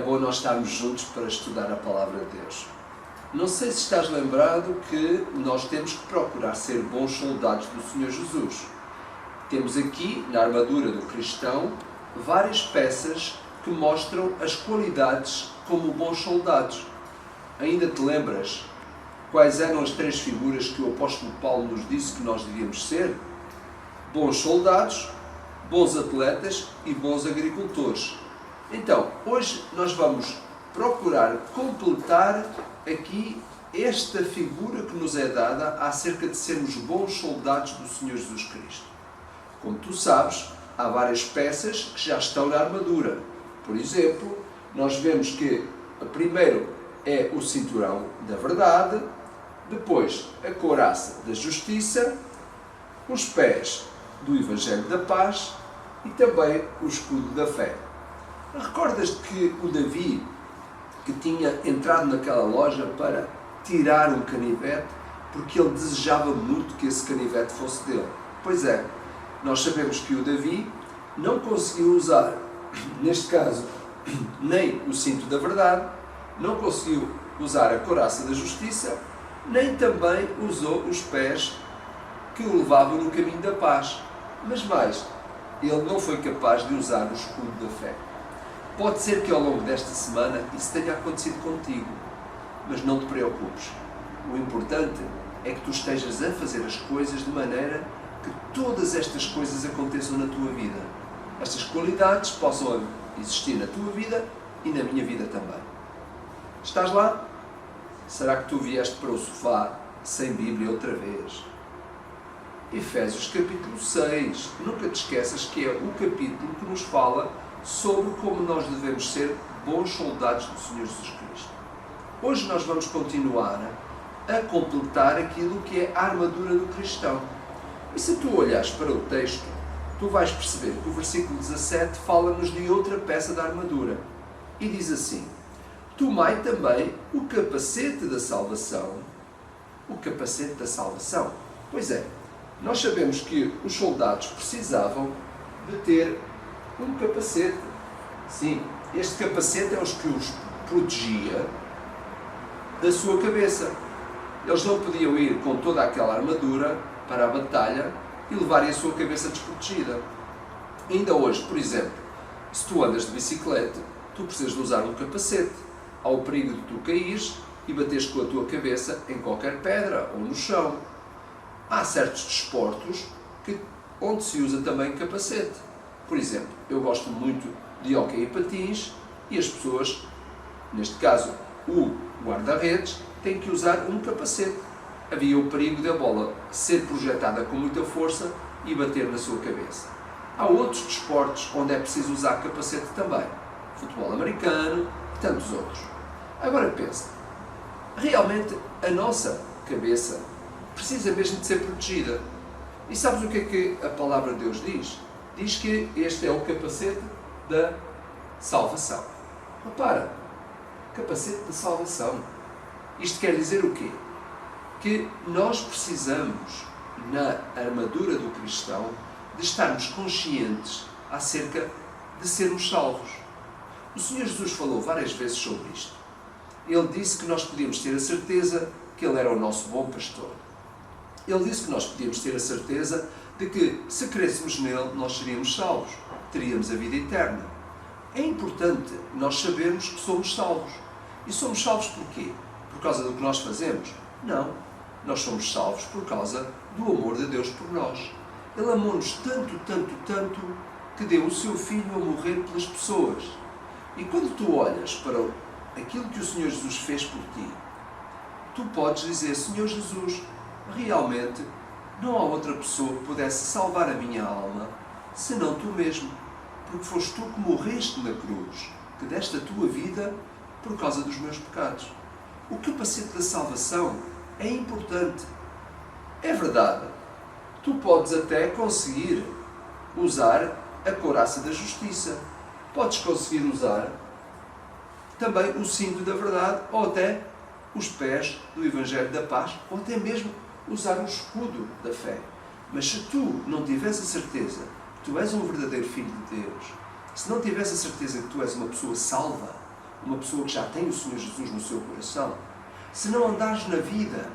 bom nós estarmos juntos para estudar a Palavra de Deus. Não sei se estás lembrado que nós temos que procurar ser bons soldados do Senhor Jesus. Temos aqui, na armadura do cristão, várias peças que mostram as qualidades como bons soldados. Ainda te lembras quais eram as 3 figuras que o apóstolo Paulo nos disse que nós devíamos ser? Bons soldados, bons atletas e bons agricultores. Então, hoje nós vamos procurar completar aqui esta figura que nos é dada acerca de sermos bons soldados do Senhor Jesus Cristo. Como tu sabes, há várias peças que já estão na armadura. Por exemplo, nós vemos que primeiro é o cinturão da verdade, depois a couraça da justiça, os pés do Evangelho da paz e também o escudo da fé. Recordas-te que o Davi, que tinha entrado naquela loja para tirar um canivete, porque ele desejava muito que esse canivete fosse dele? Pois é, nós sabemos que o Davi não conseguiu usar, neste caso, nem o cinto da verdade, não conseguiu usar a couraça da justiça, nem também usou os pés que o levavam no caminho da paz. Mas mais, ele não foi capaz de usar o escudo da fé. Pode ser que ao longo desta semana isso tenha acontecido contigo, mas não te preocupes. O importante é que tu estejas a fazer as coisas de maneira que todas estas coisas aconteçam na tua vida. Estas qualidades possam existir na tua vida e na minha vida também. Estás lá? Será que tu vieste para o sofá sem Bíblia outra vez? Efésios capítulo 6. Nunca te esqueças que é o capítulo que nos fala sobre como nós devemos ser bons soldados do Senhor Jesus Cristo. Hoje nós vamos continuar a completar aquilo que é a armadura do cristão. E se tu olhares para o texto, tu vais perceber que o versículo 17 fala-nos de outra peça da armadura. E diz assim: tomai também o capacete da salvação. O capacete da salvação. Pois é, nós sabemos que os soldados precisavam de ter um capacete. Sim, este capacete é o que os protegia da sua cabeça. Eles não podiam ir com toda aquela armadura para a batalha e levarem a sua cabeça desprotegida. Ainda hoje, por exemplo, se tu andas de bicicleta, tu precisas de usar um capacete. Há o perigo de tu caíres e bateres com a tua cabeça em qualquer pedra ou no chão. Há certos desportos onde se usa também capacete. Por exemplo, eu gosto muito de hóquei e patins e as pessoas, neste caso o guarda-redes, têm que usar um capacete. Havia o perigo da bola ser projetada com muita força e bater na sua cabeça. Há outros desportos onde é preciso usar capacete também. Futebol americano e tantos outros. Agora pensa, realmente a nossa cabeça precisa mesmo de ser protegida. E sabes o que é que a palavra de Deus diz? Diz que este é o capacete da salvação. Repara, capacete da salvação. Isto quer dizer o quê? Que nós precisamos, na armadura do cristão, de estarmos conscientes acerca de sermos salvos. O Senhor Jesus falou várias vezes sobre isto. Ele disse que nós podíamos ter a certeza que Ele era o nosso bom pastor. Ele disse que nós podíamos ter a certeza de que, se crêssemos nele, nós seríamos salvos, teríamos a vida eterna. É importante nós sabermos que somos salvos. E somos salvos porquê? Por causa do que nós fazemos? Não. Nós somos salvos por causa do amor de Deus por nós. Ele amou-nos tanto, tanto, tanto, que deu o seu Filho a morrer pelas pessoas. E quando tu olhas para aquilo que o Senhor Jesus fez por ti, tu podes dizer: Senhor Jesus, realmente não há outra pessoa que pudesse salvar a minha alma senão tu mesmo, porque foste tu que morreste na cruz, que deste a tua vida por causa dos meus pecados. O capacete da salvação é importante. É verdade, tu podes até conseguir usar a couraça da justiça, podes conseguir usar também o cinto da verdade, ou até os pés do Evangelho da paz, ou até mesmo usar o escudo da fé. Mas se tu não tiveres a certeza que tu és um verdadeiro filho de Deus, se não tiveres a certeza que tu és uma pessoa salva, uma pessoa que já tem o Senhor Jesus no seu coração, se não andares na vida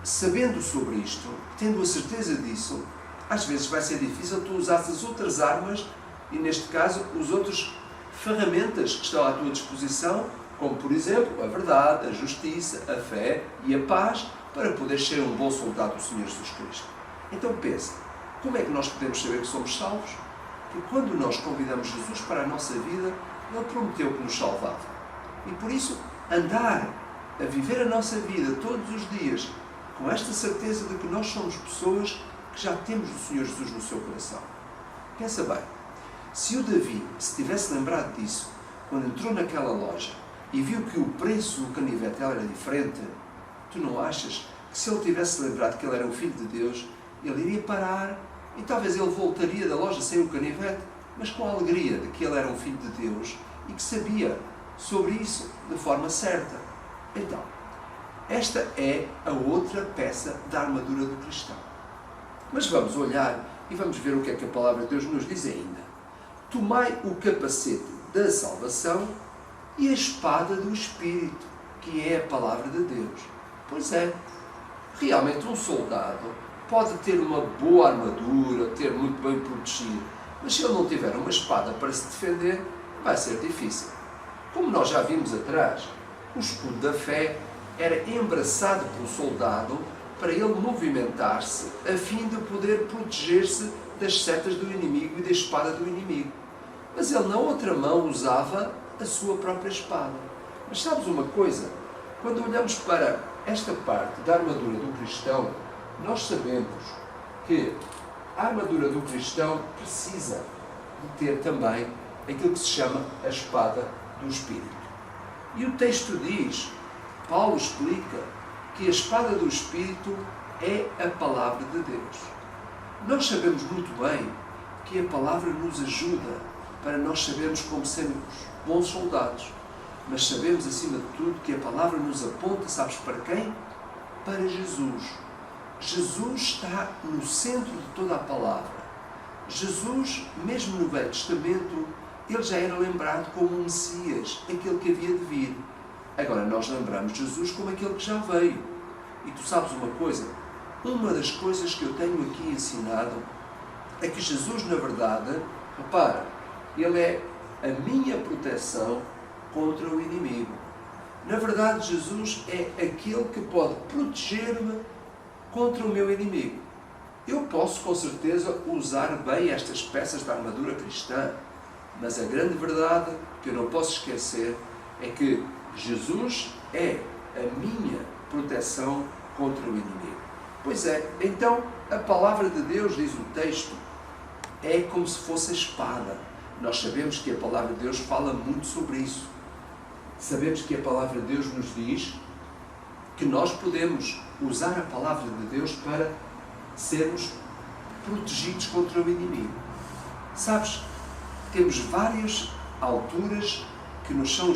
sabendo sobre isto, tendo a certeza disso, às vezes vai ser difícil tu usares as outras armas e, neste caso, as outras ferramentas que estão à tua disposição, como, por exemplo, a verdade, a justiça, a fé e a paz, para poderes ser um bom soldado do Senhor Jesus Cristo. Então pensa, como é que nós podemos saber que somos salvos? Porque quando nós convidamos Jesus para a nossa vida, Ele prometeu que nos salvava. E por isso, andar a viver a nossa vida todos os dias com esta certeza de que nós somos pessoas que já temos o Senhor Jesus no seu coração. Pensa bem, se o Davi se tivesse lembrado disso quando entrou naquela loja e viu que o preço do canivete era diferente, tu não achas que se ele tivesse lembrado que ele era o Filho de Deus, ele iria parar e talvez ele voltaria da loja sem o canivete, mas com a alegria de que ele era um Filho de Deus e que sabia sobre isso de forma certa? Então, esta é a outra peça da armadura do cristão. Mas vamos olhar e vamos ver o que é que a palavra de Deus nos diz ainda. Tomai o capacete da salvação e a espada do Espírito, que é a palavra de Deus. Pois é, realmente um soldado pode ter uma boa armadura, ter muito bem protegido, mas se ele não tiver uma espada para se defender, vai ser difícil. Como nós já vimos atrás, o escudo da fé era embraçado pelo soldado para ele movimentar-se a fim de poder proteger-se das setas do inimigo e da espada do inimigo. Mas ele na outra mão usava a sua própria espada. Mas sabes uma coisa? Quando olhamos para esta parte da armadura do cristão, nós sabemos que a armadura do cristão precisa de ter também aquilo que se chama a espada do Espírito. E o texto diz, Paulo explica, que a espada do Espírito é a palavra de Deus. Nós sabemos muito bem que a palavra nos ajuda para nós sabermos como sermos bons soldados. Mas sabemos, acima de tudo, que a palavra nos aponta, sabes para quem? Para Jesus. Jesus está no centro de toda a palavra. Jesus, mesmo no Velho Testamento, ele já era lembrado como um Messias, aquele que havia de vir. Agora nós lembramos Jesus como aquele que já veio. E tu sabes uma coisa? Uma das coisas que eu tenho aqui ensinado é que Jesus, na verdade, repara, ele é a minha proteção contra o inimigo. Na verdade, Jesus é aquele que pode proteger-me contra o meu inimigo. Eu posso, com certeza, usar bem estas peças da armadura cristã, mas a grande verdade que eu não posso esquecer é que Jesus é a minha proteção contra o inimigo. Pois é, então a palavra de Deus, diz o texto, é como se fosse a espada. Nós sabemos que a palavra de Deus fala muito sobre isso. Sabemos que a palavra de Deus nos diz que nós podemos usar a palavra de Deus para sermos protegidos contra o inimigo. Sabes, temos várias alturas que nos são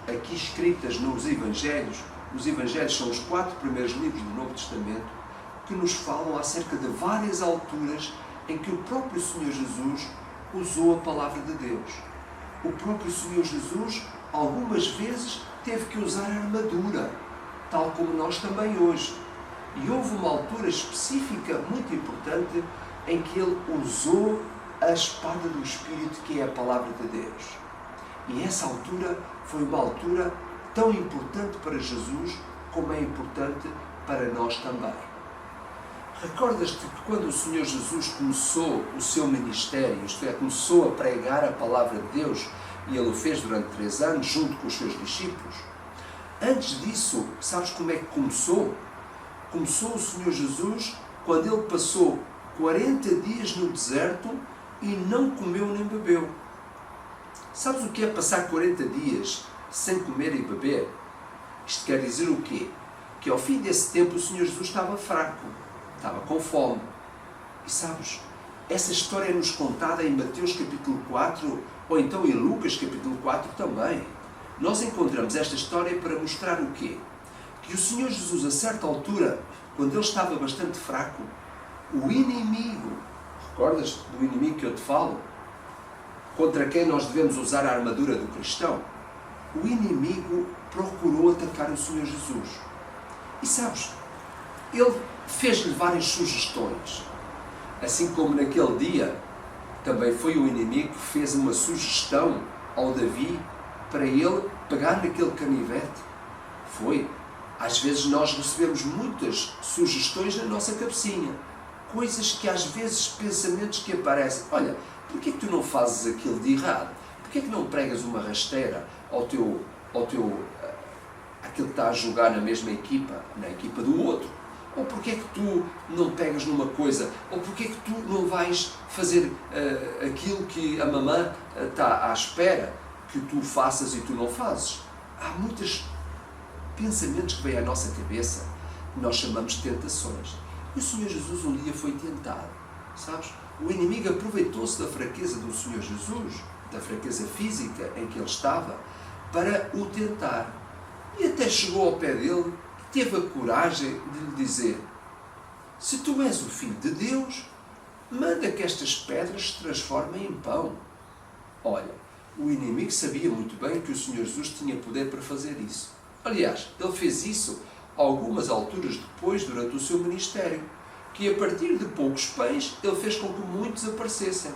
aqui escritas nos Evangelhos. Os Evangelhos são os 4 primeiros livros do Novo Testamento que nos falam acerca de várias alturas em que o próprio Senhor Jesus usou a palavra de Deus. O próprio Senhor Jesus, algumas vezes, teve que usar a armadura, tal como nós também hoje. E houve uma altura específica, muito importante, em que ele usou a espada do Espírito, que é a palavra de Deus. E essa altura foi uma altura tão importante para Jesus, como é importante para nós também. Recordas-te que quando o Senhor Jesus começou o seu ministério, isto é, começou a pregar a palavra de Deus, e ele o fez durante 3 anos, junto com os seus discípulos. Antes disso, sabes como é que começou? Começou o Senhor Jesus quando ele passou 40 dias no deserto e não comeu nem bebeu. Sabes o que é passar 40 dias sem comer e beber? Isto quer dizer o quê? Que ao fim desse tempo o Senhor Jesus estava fraco, estava com fome. E sabes, essa história é-nos contada em Mateus capítulo 4, ou então em Lucas capítulo 4 também. Nós encontramos esta história para mostrar o quê? Que o Senhor Jesus, a certa altura, quando ele estava bastante fraco, o inimigo, recordas do inimigo que eu te falo? Contra quem nós devemos usar a armadura do cristão? o inimigo procurou atacar o Senhor Jesus. E sabes, ele fez-lhe várias sugestões. Assim como naquele dia, também foi o inimigo que fez uma sugestão ao Davi para ele pegar naquele canivete. Foi. Às vezes nós recebemos muitas sugestões na nossa cabecinha. Coisas que às vezes, pensamentos que aparecem. Olha, porquê que tu não fazes aquilo de errado? Porquê que não pregas uma rasteira àquele que está a jogar na mesma equipa, na equipa do outro? Ou porquê que tu não pegas numa coisa? Ou porquê que tu não vais fazer aquilo que a mamã está à espera que tu faças e tu não fazes? Há muitos pensamentos que vêm à nossa cabeça que nós chamamos de tentações. E o Senhor Jesus um dia foi tentado, sabes? O inimigo aproveitou-se da fraqueza do Senhor Jesus, da fraqueza física em que ele estava, para o tentar. E até chegou ao pé dele, teve a coragem de lhe dizer: se tu és o Filho de Deus, manda que estas pedras se transformem em pão. Olha, o inimigo sabia muito bem que o Senhor Jesus tinha poder para fazer isso. Aliás, ele fez isso algumas alturas depois, durante o seu ministério, que a partir de poucos pães, ele fez com que muitos aparecessem.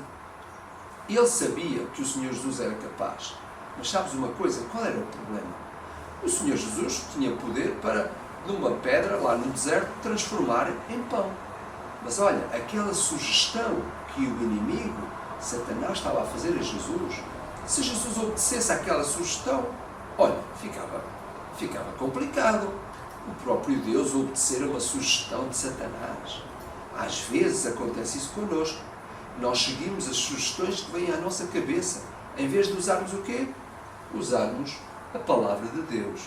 Ele sabia que o Senhor Jesus era capaz. Mas sabes uma coisa? Qual era o problema? O Senhor Jesus tinha poder para, numa pedra lá no deserto, transformar em pão. Mas olha, aquela sugestão que o inimigo, Satanás, estava a fazer a Jesus, se Jesus obedecesse àquela sugestão, olha, ficava complicado. O próprio Deus obedecer a uma sugestão de Satanás. Às vezes acontece isso connosco. Nós seguimos as sugestões que vêm à nossa cabeça, em vez de usarmos o quê? Usarmos a palavra de Deus,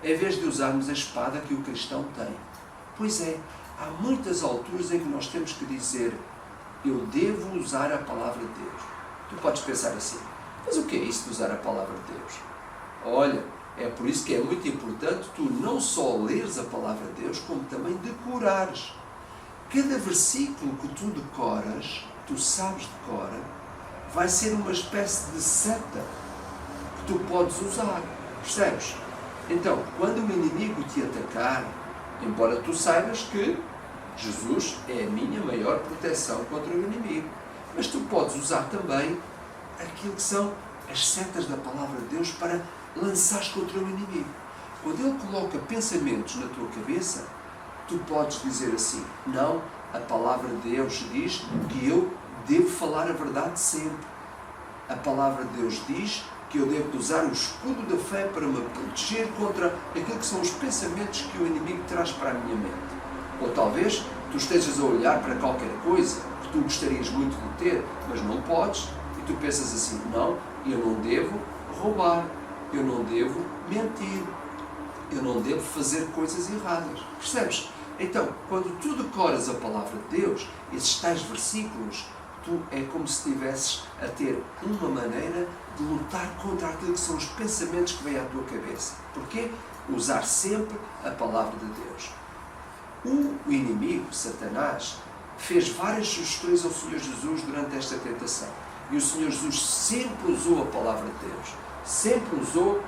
em vez de usarmos a espada que o cristão tem. Pois é, há muitas alturas em que nós temos que dizer: eu devo usar a palavra de Deus. Tu podes pensar assim: mas o que é isso de usar a palavra de Deus? Olha, é por isso que é muito importante tu não só leres a palavra de Deus, como também decorares. Cada versículo que tu decoras, tu sabes decorar, vai ser uma espécie de seta que tu podes usar. Percebes? Então, quando o inimigo te atacar, embora tu saibas que Jesus é a minha maior proteção contra o inimigo, mas tu podes usar também aquilo que são as setas da palavra de Deus para lançares contra o inimigo. Quando ele coloca pensamentos na tua cabeça, tu podes dizer assim: não, a palavra de Deus diz que eu devo falar a verdade sempre. A palavra de Deus diz que eu devo usar o escudo da fé para me proteger contra aquilo que são os pensamentos que o inimigo traz para a minha mente. Ou talvez tu estejas a olhar para qualquer coisa que tu gostarias muito de ter, mas não podes, e tu pensas assim: não, eu não devo roubar, eu não devo mentir, eu não devo fazer coisas erradas. Percebes? Então, quando tu decoras a palavra de Deus, esses tais versículos, tu é como se estivesses a ter uma maneira de lutar contra aquilo que são os pensamentos que vêm à tua cabeça. Porquê? Usar sempre a palavra de Deus. O inimigo, Satanás, fez várias sugestões ao Senhor Jesus durante esta tentação. E o Senhor Jesus sempre usou a palavra de Deus. Sempre usou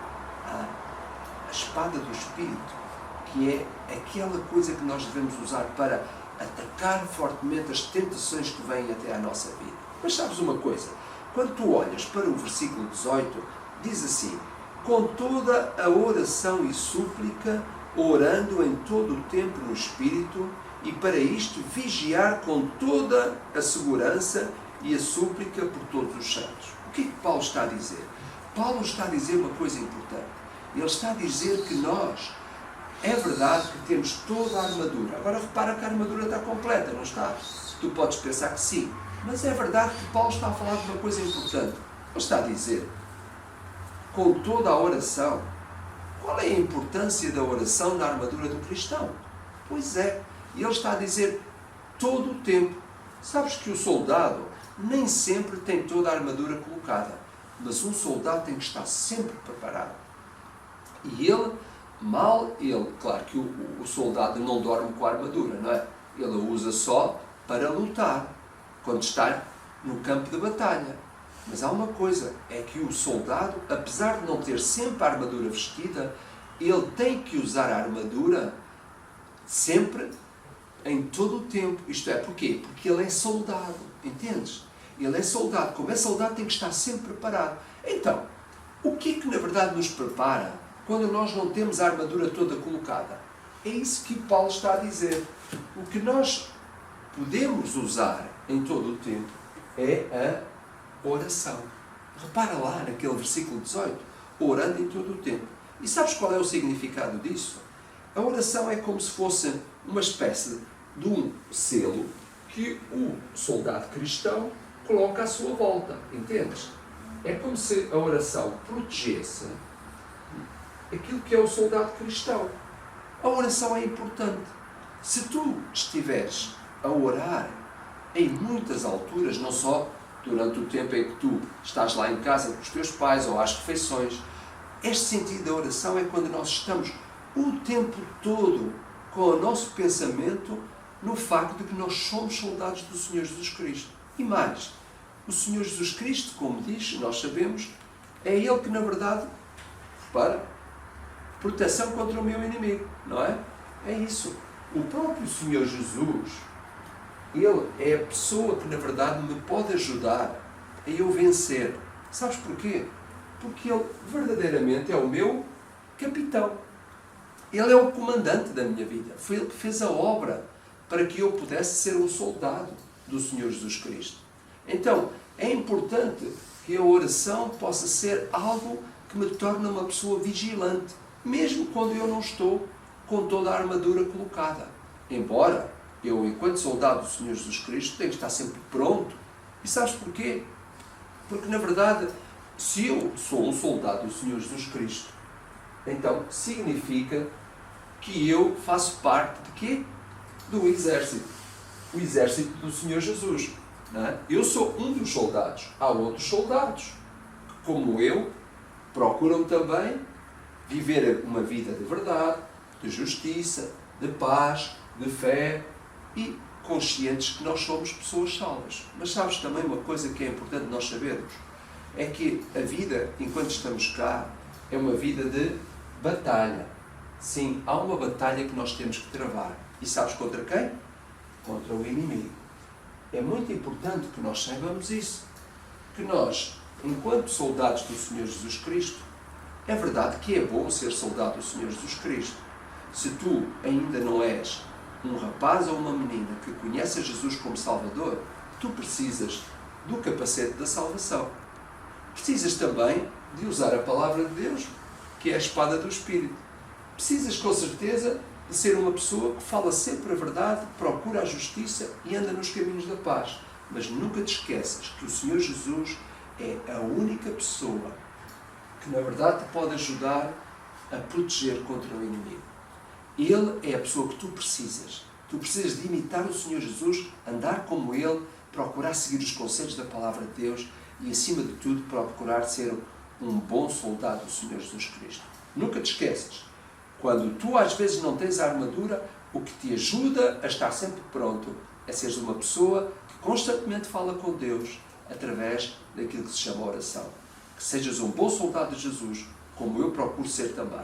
a espada do Espírito, que é aquela coisa que nós devemos usar para atacar fortemente as tentações que vêm até à nossa vida. Mas sabes uma coisa? Quando tu olhas para o versículo 18, diz assim: com toda a oração e súplica, orando em todo o tempo no Espírito, e para isto vigiar com toda a segurança e a súplica por todos os santos. O que é que Paulo está a dizer? Paulo está a dizer uma coisa importante. Ele está a dizer que nós, é verdade que temos toda a armadura. Agora repara que a armadura está completa, não está? Tu podes pensar que sim. Mas é verdade que Paulo está a falar de uma coisa importante. Ele está a dizer, com toda a oração. Qual é a importância da oração na armadura do cristão? Pois é, ele está a dizer todo o tempo. Sabes que o soldado nem sempre tem toda a armadura colocada, mas um soldado tem que estar sempre preparado. E claro que o soldado não dorme com a armadura, não é? Ele a usa só para lutar, quando está no campo de batalha. Mas há uma coisa, é que o soldado, apesar de não ter sempre a armadura vestida, ele tem que usar a armadura sempre, em todo o tempo. Isto é, porquê? Porque ele é soldado, entendes? Ele é soldado. Como é soldado, tem que estar sempre preparado. Então, o que é que na verdade nos prepara quando nós não temos a armadura toda colocada? É isso que Paulo está a dizer. O que nós podemos usar em todo o tempo é a oração. Repara lá naquele versículo 18. Orando em todo o tempo. E sabes qual é o significado disso? A oração é como se fosse uma espécie de um selo que o soldado cristão coloca à sua volta. Entendes? É como se a oração protegesse aquilo que é o soldado cristão. A oração é importante. Se tu estiveres a orar em muitas alturas, não só durante o tempo em que tu estás lá em casa com os teus pais ou às refeições, este sentido da oração é quando nós estamos o tempo todo com o nosso pensamento no facto de que nós somos soldados do Senhor Jesus Cristo. E mais, o Senhor Jesus Cristo, como diz, nós sabemos, é Ele que na verdade, repara, proteção contra o meu inimigo, não é? É isso. O próprio Senhor Jesus, Ele é a pessoa que na verdade me pode ajudar a eu vencer. Sabes porquê? Porque Ele verdadeiramente é o meu capitão. Ele é o comandante da minha vida. Foi Ele que fez a obra para que eu pudesse ser um soldado do Senhor Jesus Cristo. Então, é importante que a oração possa ser algo que me torne uma pessoa vigilante, mesmo quando eu não estou com toda a armadura colocada. Embora eu, enquanto soldado do Senhor Jesus Cristo, tenho que estar sempre pronto. E sabes porquê? Porque, na verdade, se eu sou um soldado do Senhor Jesus Cristo, então significa que eu faço parte de quê? Do exército. O exército do Senhor Jesus. Não é? Eu sou um dos soldados. Há outros soldados que, como eu, procuram também viver uma vida de verdade, de justiça, de paz, de fé e conscientes que nós somos pessoas salvas. Mas sabes também uma coisa que é importante nós sabermos? É que a vida, enquanto estamos cá, é uma vida de batalha. Sim, há uma batalha que nós temos que travar. E sabes contra quem? Contra o inimigo. É muito importante que nós saibamos isso. Que nós, enquanto soldados do Senhor Jesus Cristo, é verdade que é bom ser soldado do Senhor Jesus Cristo. Se tu ainda não és um rapaz ou uma menina que conhece a Jesus como Salvador, tu precisas do capacete da salvação. Precisas também de usar a palavra de Deus, que é a espada do Espírito. Precisas, com certeza, de ser uma pessoa que fala sempre a verdade, procura a justiça e anda nos caminhos da paz. Mas nunca te esqueças que o Senhor Jesus é a única pessoa que, na verdade, te pode ajudar a proteger contra o inimigo. Ele é a pessoa que tu precisas. Tu precisas de imitar o Senhor Jesus, andar como Ele, procurar seguir os conselhos da palavra de Deus e, acima de tudo, procurar ser um bom soldado do Senhor Jesus Cristo. Nunca te esqueças. Quando tu às vezes não tens a armadura, o que te ajuda a estar sempre pronto é seres uma pessoa que constantemente fala com Deus através daquilo que se chama oração. Que sejas um bom soldado de Jesus, como eu procuro ser também.